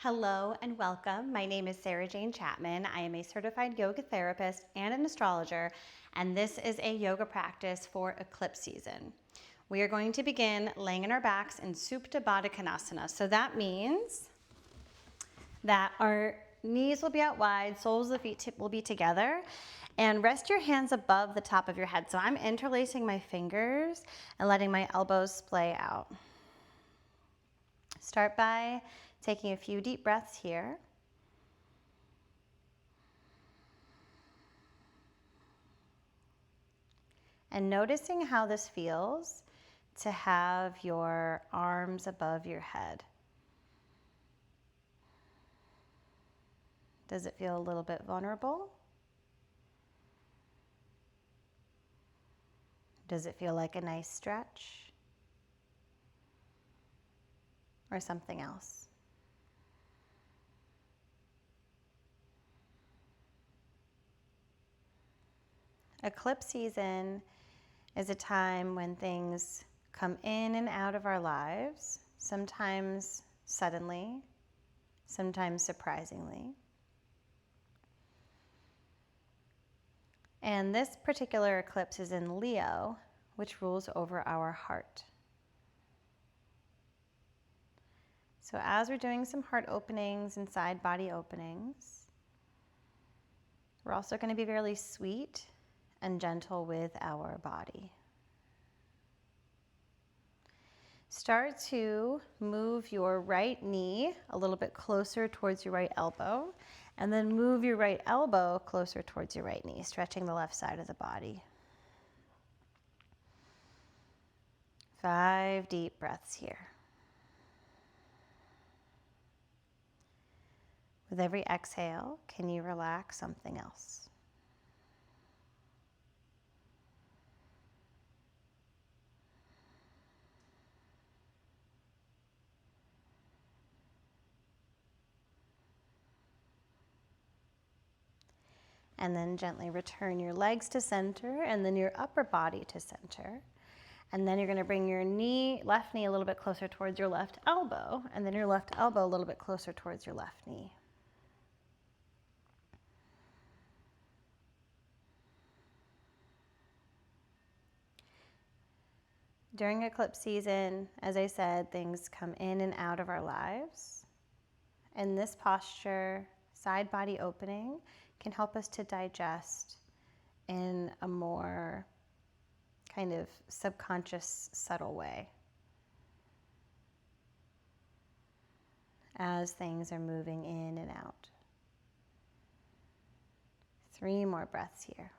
Hello and welcome. My name is Sarah Jane Chapman. I am a certified yoga therapist and an astrologer, and this is a yoga practice for eclipse season. We are going to begin laying on our backs in Supta Baddha Konasana. So that means that our knees will be out wide, soles of the feet will be together, and rest your hands above the top of your head. So I'm interlacing my fingers and letting my elbows splay out. Start by taking a few deep breaths here. And noticing how this feels to have your arms above your head. Does it feel a little bit vulnerable? Does it feel like a nice stretch? Or something else? Eclipse season is a time when things come in and out of our lives, sometimes suddenly, sometimes surprisingly. And this particular eclipse is in Leo, which rules over our heart. So as we're doing some heart openings and side body openings, we're also going to be really sweet and gentle with our body. Start to move your right knee a little bit closer towards your right elbow, and then move your right elbow closer towards your right knee, stretching the left side of the body. 5 deep breaths here. With every exhale, can you relax something else? And then gently return your legs to center and then your upper body to center. And then you're going to bring your left knee a little bit closer towards your left elbow, and then your left elbow a little bit closer towards your left knee. During eclipse season, as I said, things come in and out of our lives. And this posture, side body opening, can help us to digest in a more kind of subconscious, subtle way as things are moving in and out. 3 more breaths here.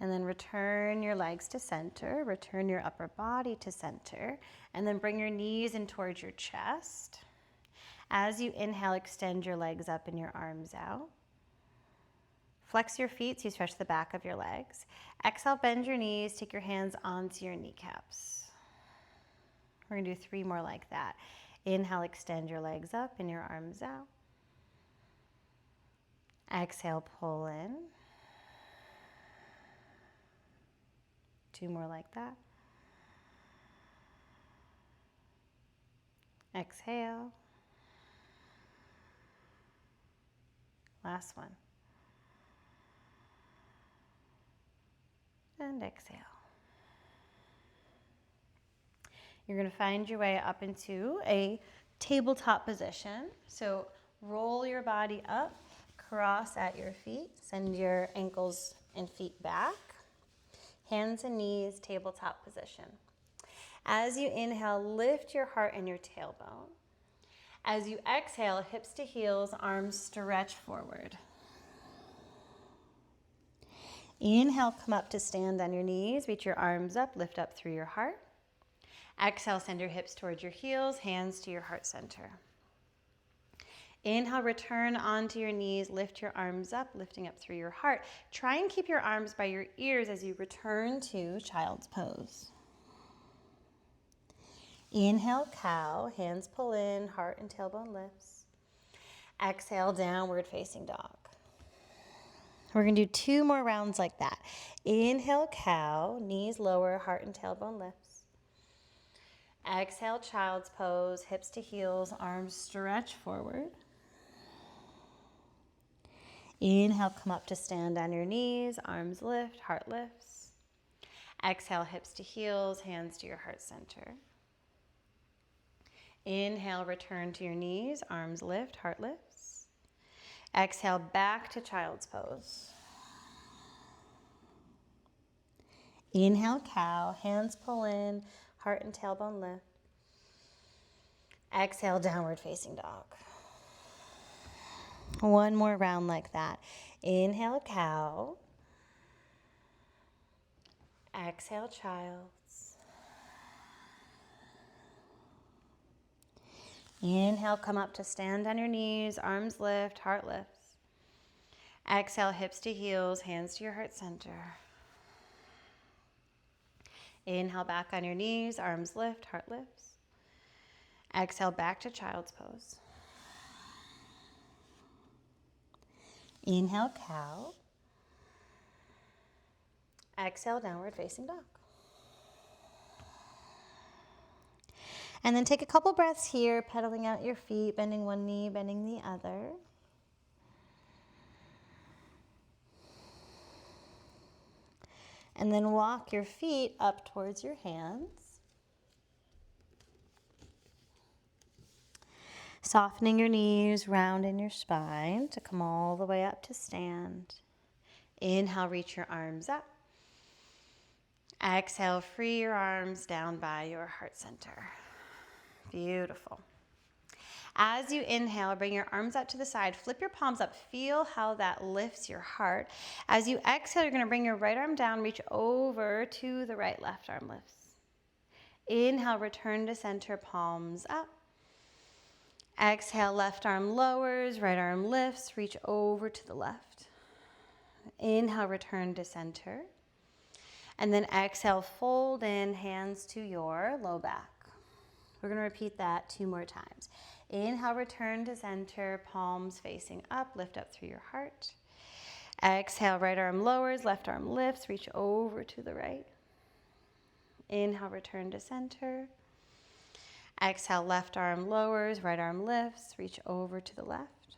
And then return your legs to center, return your upper body to center, and then bring your knees in towards your chest. As you inhale, extend your legs up and your arms out. Flex your feet so you stretch the back of your legs. Exhale, bend your knees, take your hands onto your kneecaps. We're gonna do 3 more like that. Inhale, extend your legs up and your arms out. Exhale, pull in. 2 more like that. Exhale. Last one. And exhale. You're going to find your way up into a tabletop position. So roll your body up, cross at your feet, send your ankles and feet back. Hands and knees, tabletop position. As you inhale, lift your heart and your tailbone. As you exhale, hips to heels, arms stretch forward. Inhale, come up to stand on your knees, reach your arms up, lift up through your heart. Exhale, send your hips towards your heels, hands to your heart center. Inhale, return onto your knees, lift your arms up, lifting up through your heart. Try and keep your arms by your ears as you return to child's pose. Inhale, cow, hands pull in, heart and tailbone lifts. Exhale, downward facing dog. We're going to do 2 more rounds like that. Inhale, cow, knees lower, heart and tailbone lifts. Exhale, child's pose, hips to heels, arms stretch forward. Inhale, come up to stand on your knees, arms lift, heart lifts. Exhale, hips to heels, hands to your heart center. Inhale, return to your knees, arms lift, heart lifts. Exhale, back to child's pose. Inhale, cow, hands pull in, heart and tailbone lift. Exhale, downward facing dog. 1 more round like that. Inhale, cow. Exhale, child's. Inhale, come up to stand on your knees, arms lift, heart lifts. Exhale, hips to heels, hands to your heart center. Inhale, back on your knees, arms lift, heart lifts. Exhale, back to child's pose. Inhale, cow. Exhale, downward facing dog. And then take a couple breaths here, pedaling out your feet, bending one knee, bending the other. And then walk your feet up towards your hands. Softening your knees, rounding your spine to come all the way up to stand. Inhale, reach your arms up. Exhale, free your arms down by your heart center. Beautiful. As you inhale, bring your arms out to the side, flip your palms up, feel how that lifts your heart. As you exhale, you're going to bring your right arm down, reach over to the right, left arm lifts. Inhale, return to center, palms up. Exhale, left arm lowers, right arm lifts, reach over to the left. Inhale, return to center. And then exhale, fold in, hands to your low back. We're going to repeat that 2 more times. Inhale, return to center, palms facing up, lift up through your heart. Exhale, right arm lowers, left arm lifts, reach over to the right. Inhale, return to center. Exhale, left arm lowers, right arm lifts, reach over to the left.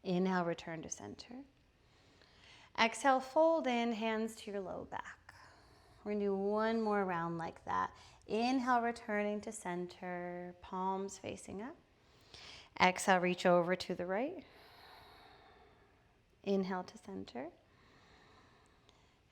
Inhale, return to center. Exhale, fold in, hands to your low back. We're going to do 1 more round like that. Inhale, returning to center, palms facing up. Exhale, reach over to the right. Inhale to center.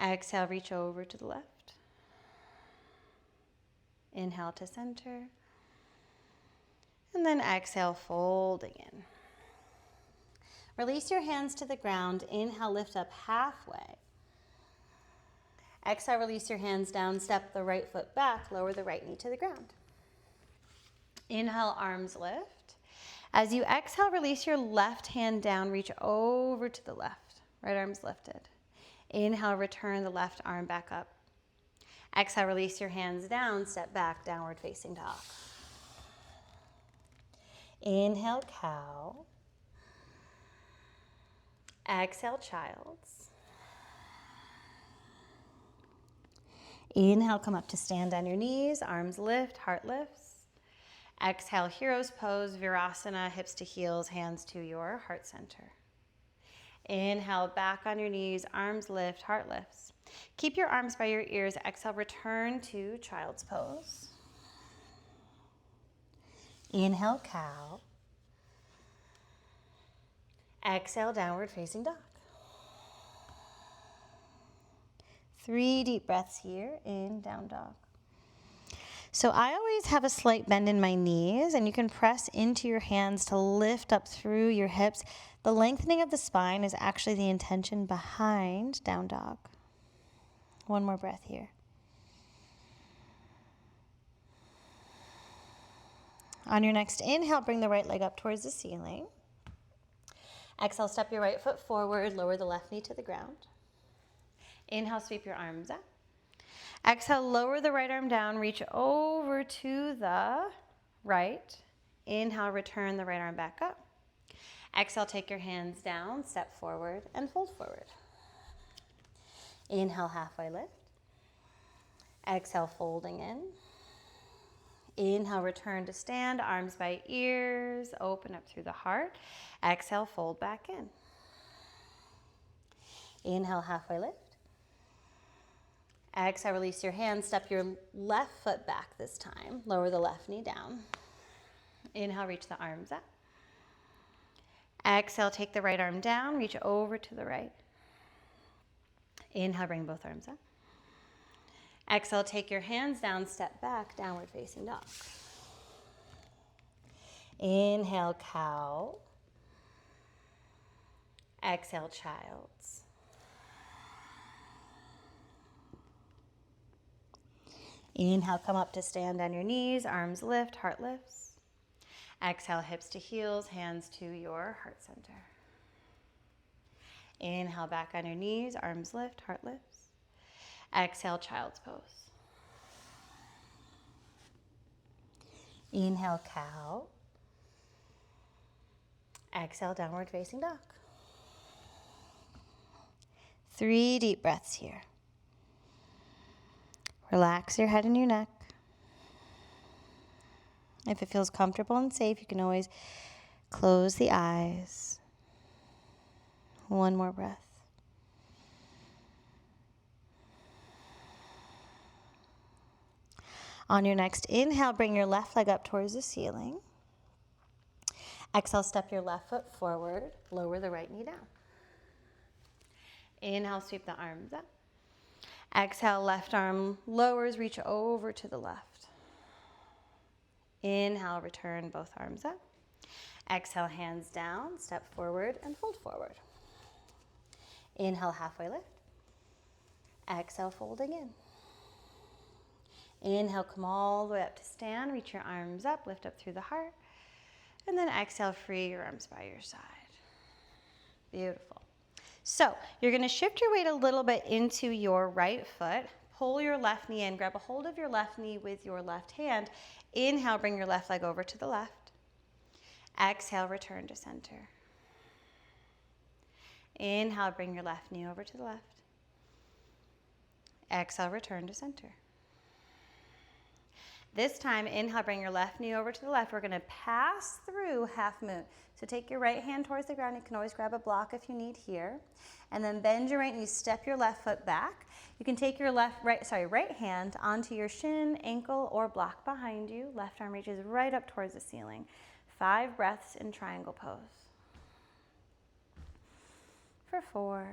Exhale, reach over to the left. Inhale to center. And then exhale, folding in. Release your hands to the ground. Inhale, lift up halfway. Exhale, release your hands down, step the right foot back, lower the right knee to the ground. Inhale, arms lift. As you exhale, release your left hand down, reach over to the left. Right arm's lifted. Inhale, return the left arm back up. Exhale, release your hands down, step back, downward facing dog. Inhale, cow. Exhale, child's. Inhale, come up to stand on your knees, arms lift, heart lifts. Exhale, hero's pose, Virasana, hips to heels, hands to your heart center. Inhale, back on your knees, arms lift, heart lifts. Keep your arms by your ears. Exhale, return to child's pose. Inhale, cow. Exhale, downward facing dog. 3 deep breaths here in down dog. So I always have a slight bend in my knees, and you can press into your hands to lift up through your hips. The lengthening of the spine is actually the intention behind down dog. 1 more breath here. On your next inhale, bring the right leg up towards the ceiling. Exhale, step your right foot forward, lower the left knee to the ground. Inhale, sweep your arms up. Exhale, lower the right arm down, reach over to the right. Inhale, return the right arm back up. Exhale, take your hands down, step forward, and fold forward. Inhale, halfway lift. Exhale, folding in. Inhale, return to stand, arms by ears, open up through the heart. Exhale, fold back in. Inhale, halfway lift. Exhale, release your hands, step your left foot back this time. Lower the left knee down. Inhale, reach the arms up. Exhale, take the right arm down, reach over to the right. Inhale, bring both arms up. Exhale, take your hands down, step back, downward facing dog. Inhale, cow. Exhale, child's. Inhale, come up to stand on your knees, arms lift, heart lifts. Exhale, hips to heels, hands to your heart center. Inhale, back on your knees, arms lift, heart lifts. Exhale, child's pose. Inhale, cow. Exhale, downward facing dog. 3 deep breaths here. Relax your head and your neck. If it feels comfortable and safe, you can always close the eyes. 1 more breath. On your next inhale, bring your left leg up towards the ceiling. Exhale, step your left foot forward, lower the right knee down. Inhale, sweep the arms up. Exhale, left arm lowers, reach over to the left. Inhale, return both arms up. Exhale, hands down, step forward and fold forward. Inhale, halfway lift. Exhale, folding in. Inhale, come all the way up to stand, reach your arms up, lift up through the heart. And then exhale, free your arms by your side. Beautiful. So you're gonna shift your weight a little bit into your right foot. Pull your left knee in, grab a hold of your left knee with your left hand. Inhale, bring your left leg over to the left. Exhale, return to center. Inhale, bring your left knee over to the left. Exhale, return to center. This time, inhale, bring your left knee over to the left. We're gonna pass through half moon. So take your right hand towards the ground. You can always grab a block if you need here. And then bend your right knee, step your left foot back. You can take your right hand onto your shin, ankle, or block behind you. Left arm reaches right up towards the ceiling. 5 breaths in triangle pose. For 4.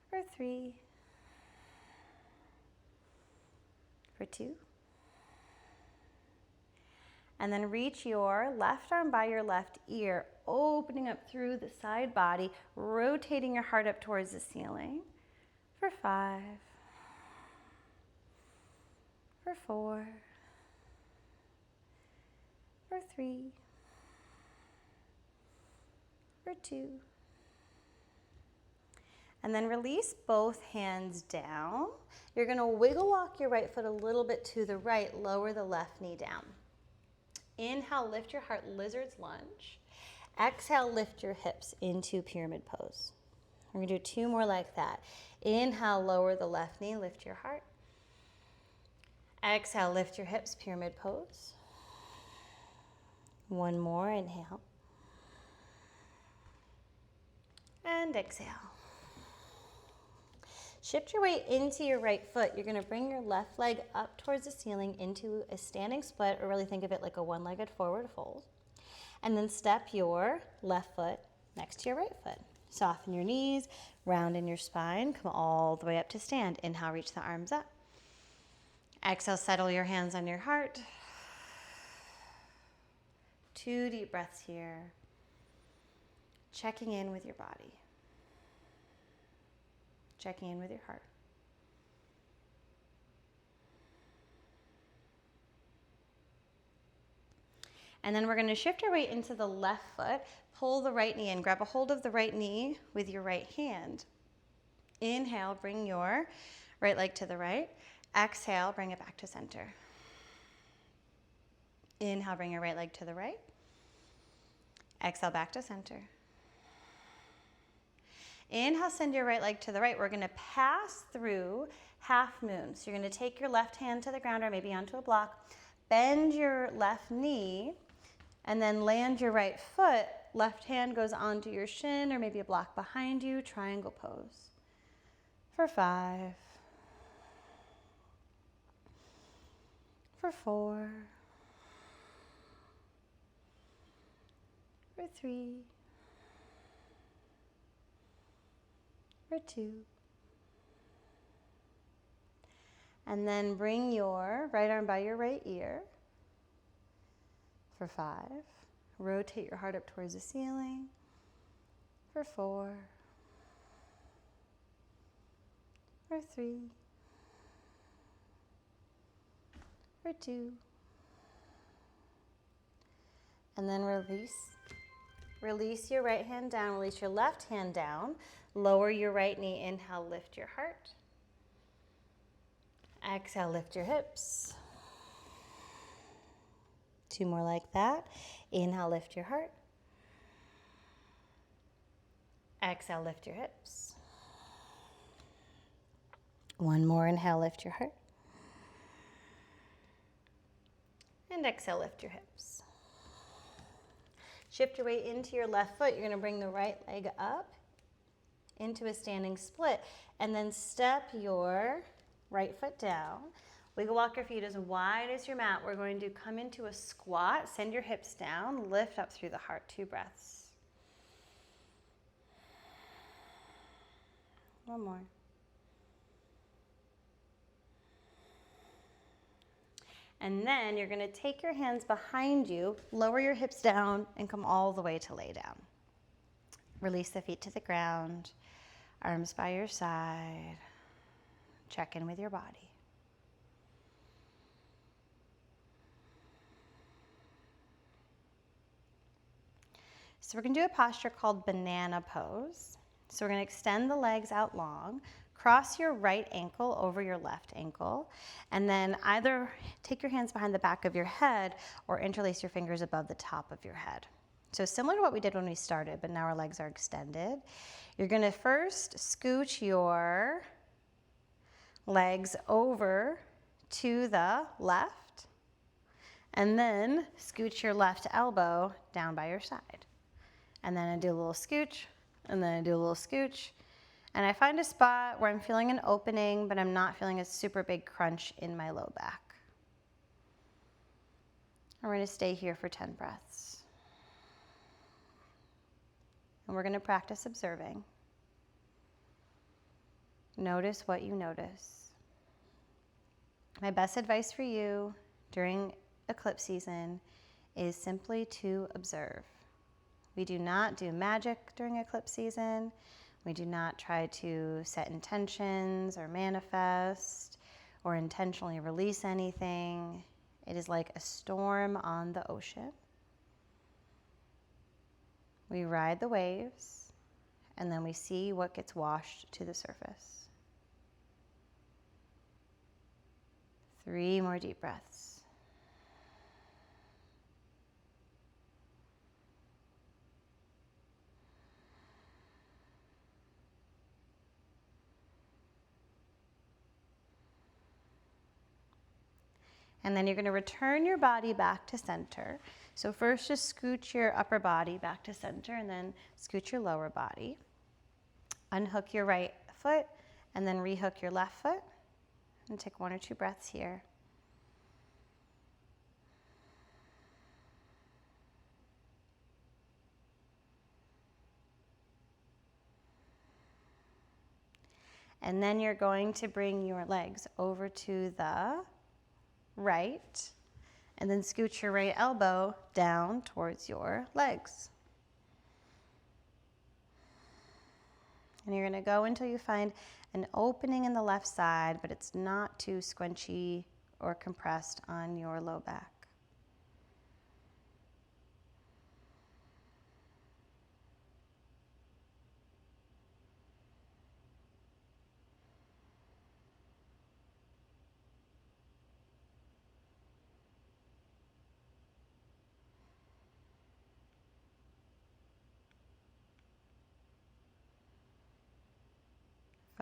For 3. For 2. And then reach your left arm by your left ear, opening up through the side body, rotating your heart up towards the ceiling. For 5. For 4. For 3. For 2. And then release both hands down. You're gonna wiggle walk your right foot a little bit to the right, lower the left knee down. Inhale, lift your heart, lizard's lunge. Exhale, lift your hips into pyramid pose. We're gonna do 2 more like that. Inhale, lower the left knee, lift your heart. Exhale, lift your hips, pyramid pose. 1 more, inhale. And exhale. Shift your weight into your right foot. You're gonna bring your left leg up towards the ceiling into a standing split, or really think of it like a one-legged forward fold. And then step your left foot next to your right foot. Soften your knees, round in your spine, come all the way up to stand. Inhale, reach the arms up. Exhale, settle your hands on your heart. 2 deep breaths here. Checking in with your body. Checking in with your heart. And then we're going to shift our weight into the left foot. Pull the right knee in. Grab a hold of the right knee with your right hand. Inhale, bring your right leg to the right. Exhale, bring it back to center. Inhale, bring your right leg to the right. Exhale, back to center. Inhale, send your right leg to the right. We're going to pass through half moon. So you're going to take your left hand to the ground or maybe onto a block. Bend your left knee and then land your right foot. Left hand goes onto your shin or maybe a block behind you. Triangle pose. For 5. For 4. For 3. For 2. And then bring your right arm by your right ear. For 5. Rotate your heart up towards the ceiling. For 4. For 3. For 2. And then release. Release your right hand down. Release your left hand down. Lower your right knee. Inhale, lift your heart. Exhale, lift your hips. 2 more like that. Inhale, lift your heart. Exhale, lift your hips. 1 more. Inhale, lift your heart. And exhale, lift your hips. Shift your weight into your left foot. You're going to bring the right leg up into a standing split. And then step your right foot down. Wiggle walk your feet as wide as your mat. We're going to come into a squat. Send your hips down. Lift up through the heart. 2 breaths. 1 more. And then you're going to take your hands behind you, lower your hips down, and come all the way to lay down. Release the feet to the ground, arms by your side. Check in with your body. So we're going to do a posture called banana pose. So we're going to extend the legs out long. Cross your right ankle over your left ankle, and then either take your hands behind the back of your head or interlace your fingers above the top of your head. So similar to what we did when we started, but now our legs are extended. You're going to first scooch your legs over to the left, and then scooch your left elbow down by your side. And then I do a little scooch, and then I do a little scooch. And I find a spot where I'm feeling an opening, but I'm not feeling a super big crunch in my low back. And we're going to stay here for 10 breaths. And we're going to practice observing. Notice what you notice. My best advice for you during eclipse season is simply to observe. We do not do magic during eclipse season. We do not try to set intentions or manifest or intentionally release anything. It is like a storm on the ocean. We ride the waves, and then we see what gets washed to the surface. 3 more deep breaths. And then you're going to return your body back to center. So first just scooch your upper body back to center and then scooch your lower body. Unhook your right foot and then rehook your left foot. And take 1 or 2 breaths here. And then you're going to bring your legs over to the right, and then scooch your right elbow down towards your legs. And you're going to go until you find an opening in the left side, but it's not too squinchy or compressed on your low back.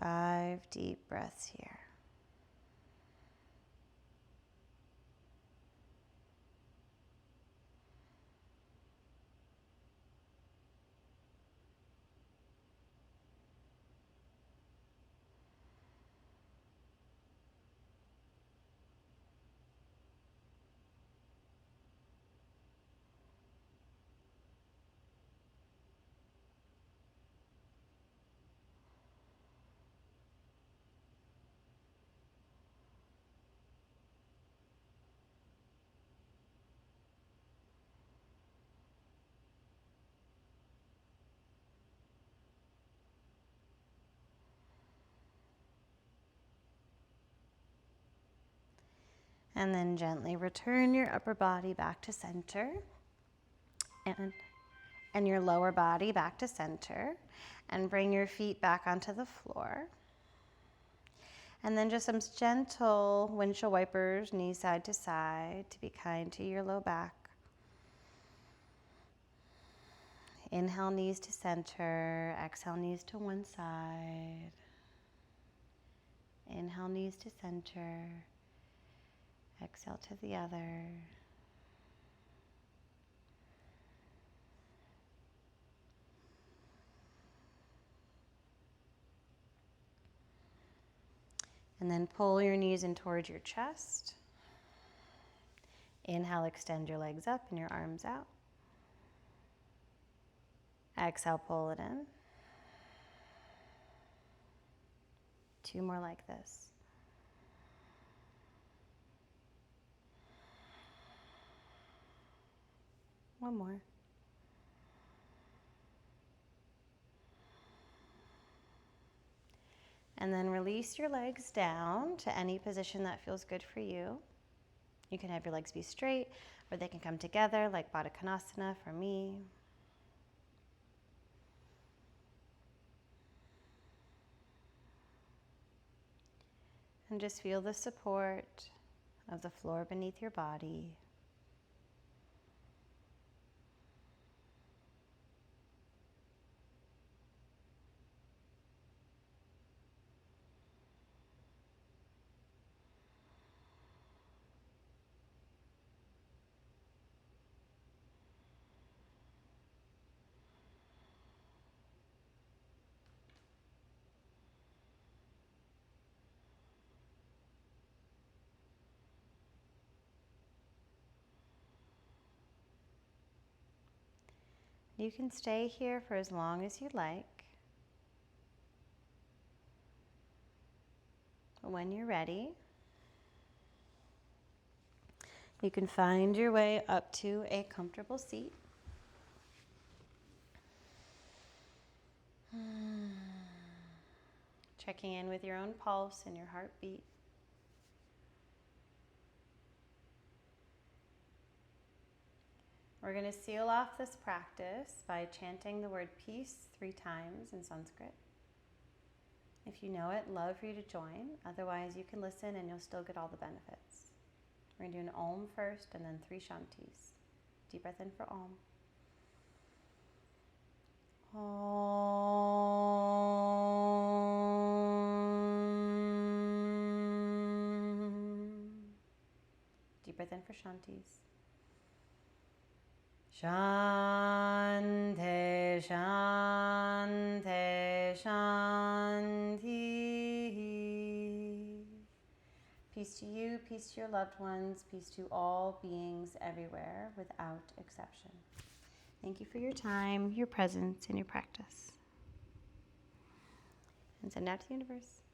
5 deep breaths here. And then gently return your upper body back to center and your lower body back to center, and bring your feet back onto the floor. And then just some gentle windshield wipers, knees side to side, to be kind to your low back. Inhale, knees to center. Exhale, knees to one side. Inhale, knees to center. Exhale to the other. And then pull your knees in towards your chest. Inhale, extend your legs up and your arms out. Exhale, pull it in. 2 more like this. One more. And then release your legs down to any position that feels good for you. You can have your legs be straight, or they can come together like Baddha Konasana for me. And just feel the support of the floor beneath your body. You can stay here for as long as you like. When you're ready, you can find your way up to a comfortable seat. Checking in with your own pulse and your heartbeat. We're going to seal off this practice by chanting the word peace 3 times in Sanskrit. If you know it, love for you to join. Otherwise, you can listen and you'll still get all the benefits. We're going to do an Om first and then 3 Shantis. Deep breath in for Om. Om. Deep breath in for Shantis. Shante, Shante, Shanti. Peace to you, peace to your loved ones, peace to all beings everywhere without exception. Thank you for your time, your presence, and your practice. And send out to the universe.